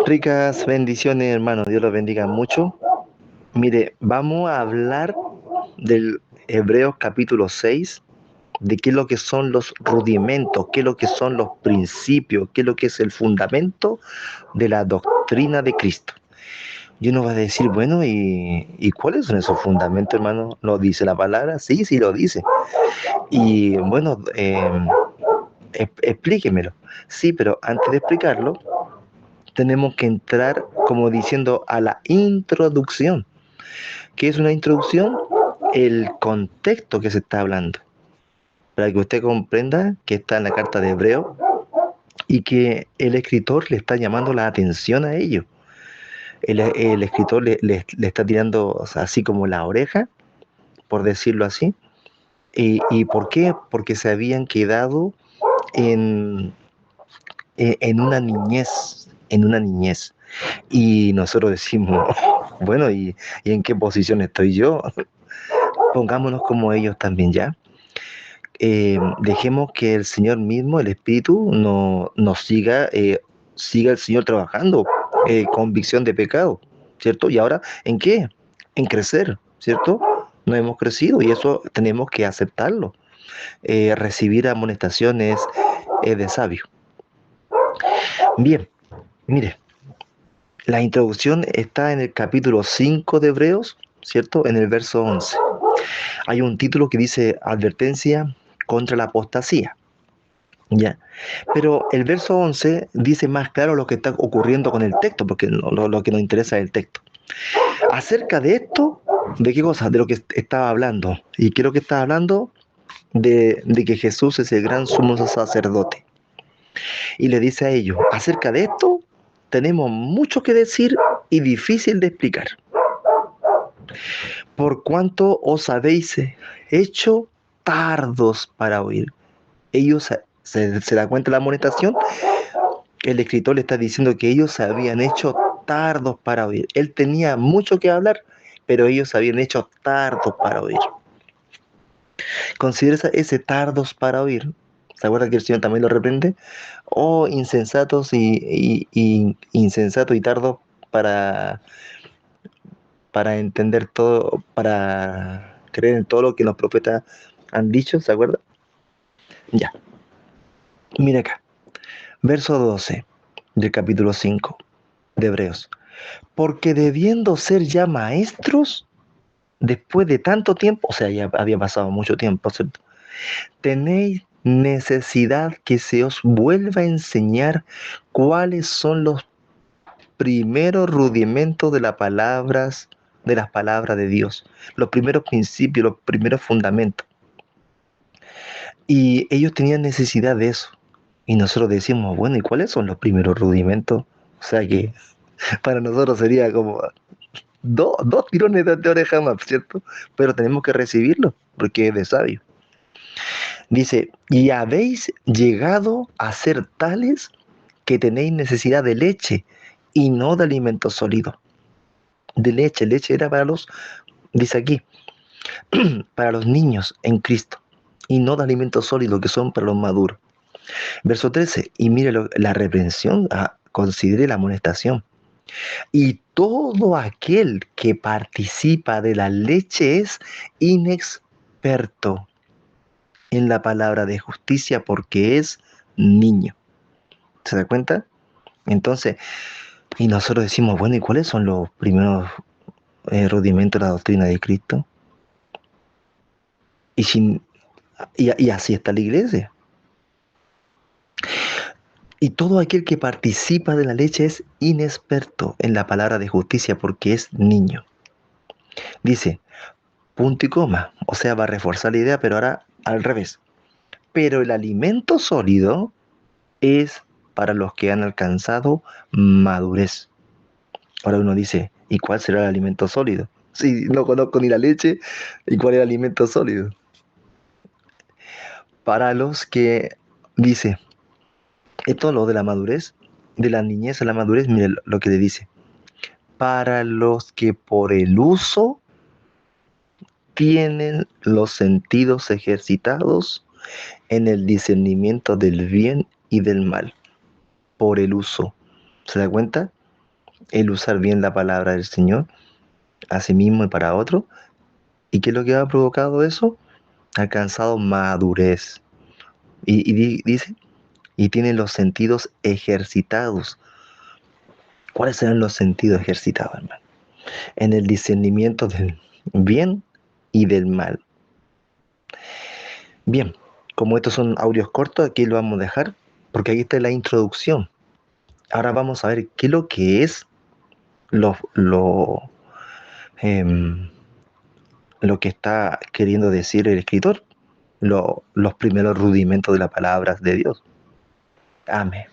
Ricas bendiciones, hermano. Dios los bendiga mucho. Mire, vamos a hablar del Hebreos capítulo 6, de qué es lo que son los rudimentos, qué es lo que son los principios, qué es lo que es el fundamento de la doctrina de Cristo. Y uno va a decir, bueno, ¿y cuáles son esos fundamentos, hermano? ¿Lo dice la palabra? Sí, sí lo dice. Y bueno, explíquemelo. Sí, pero antes de explicarlo, tenemos que entrar como diciendo a la introducción. ¿Qué es una introducción? El contexto que se está hablando. Para que usted comprenda que está en la carta de Hebreo y que el escritor le está llamando la atención a ello. El escritor le está tirando, o sea, así como la oreja, por decirlo así. ¿Y por qué? Porque se habían quedado en, en una niñez, en una niñez. Y nosotros decimos, bueno, ¿y en qué posición estoy yo? Pongámonos como ellos también ya. Dejemos que el Señor mismo, el Espíritu, nos siga el Señor trabajando, convicción de pecado, ¿cierto? Y ahora, ¿en qué? En crecer, ¿cierto? No hemos crecido y eso tenemos que aceptarlo. Recibir amonestaciones de sabio. Bien, mire, la introducción está en el capítulo 5 de Hebreos, ¿cierto? En el verso 11. Hay un título que dice Advertencia contra la apostasía. Ya. Pero el verso 11 dice más claro lo que está ocurriendo con el texto, porque lo que nos interesa es el texto. Acerca de esto, ¿de qué cosa? De lo que estaba hablando. Y creo que estaba hablando de que Jesús es el gran sumo sacerdote. Y le dice a ellos, acerca de esto, tenemos mucho que decir y difícil de explicar. Por cuanto os habéis hecho tardos para oír. Ellos se da cuenta de la amonestación. El escritor le está diciendo que ellos se habían hecho tardos para oír. Él tenía mucho que hablar, pero ellos se habían hecho tardos para oír. Considera ese tardos para oír. ¿Se acuerda que el Señor también lo reprende? Oh, insensatos insensato y tardos para, para entender todo, para creer en todo lo que los profetas han dicho, ¿se acuerda? Ya, mira acá, verso 12 del capítulo 5 de Hebreos. Porque debiendo ser ya maestros, después de tanto tiempo, o sea, ya había pasado mucho tiempo, ¿cierto? Tenéis necesidad que se os vuelva a enseñar cuáles son los primeros rudimentos de las palabras de Dios, los primeros principios, los primeros fundamentos. Y ellos tenían necesidad de eso. Y nosotros decimos, bueno, ¿y cuáles son los primeros rudimentos? O sea que para nosotros sería como dos tirones de oreja más, ¿cierto? Pero tenemos que recibirlo, porque es de sabio. Dice, y habéis llegado a ser tales que tenéis necesidad de leche y no de alimento sólido. De leche, leche era para los, dice aquí, para los niños en Cristo, y no de alimento sólido que son para los maduros. Verso 13, y mire la reprensión, considere la amonestación. Y todo aquel que participa de la leche es inexperto en la palabra de justicia porque es niño. ¿Se da cuenta? Entonces, y nosotros decimos, bueno, ¿y cuáles son los primeros rudimentos de la doctrina de Cristo? Y, sin, y así está la iglesia. Y todo aquel que participa de la leche es inexperto en la palabra de justicia porque es niño. Dice, punto y coma. O sea, va a reforzar la idea, pero ahora al revés. Pero el alimento sólido es para los que han alcanzado madurez. Ahora uno dice, ¿y cuál será el alimento sólido? Si no conozco ni la leche, ¿y cuál es el alimento sólido? Para los que, dice, esto lo de la madurez, de la niñez a la madurez, mire lo que le dice. Para los que por el uso tienen los sentidos ejercitados en el discernimiento del bien y del mal, por el uso. ¿Se da cuenta? El usar bien la palabra del Señor a sí mismo y para otro. ¿Y qué es lo que ha provocado eso? Ha alcanzado madurez. Dice, y tiene los sentidos ejercitados. ¿Cuáles serán los sentidos ejercitados, hermano? En el discernimiento del bien y del mal. Bien, como estos son audios cortos, aquí lo vamos a dejar, porque aquí está la introducción. Ahora vamos a ver qué es lo que es lo, em, lo que está queriendo decir el escritor, los primeros rudimentos de las palabras de Dios. Amén.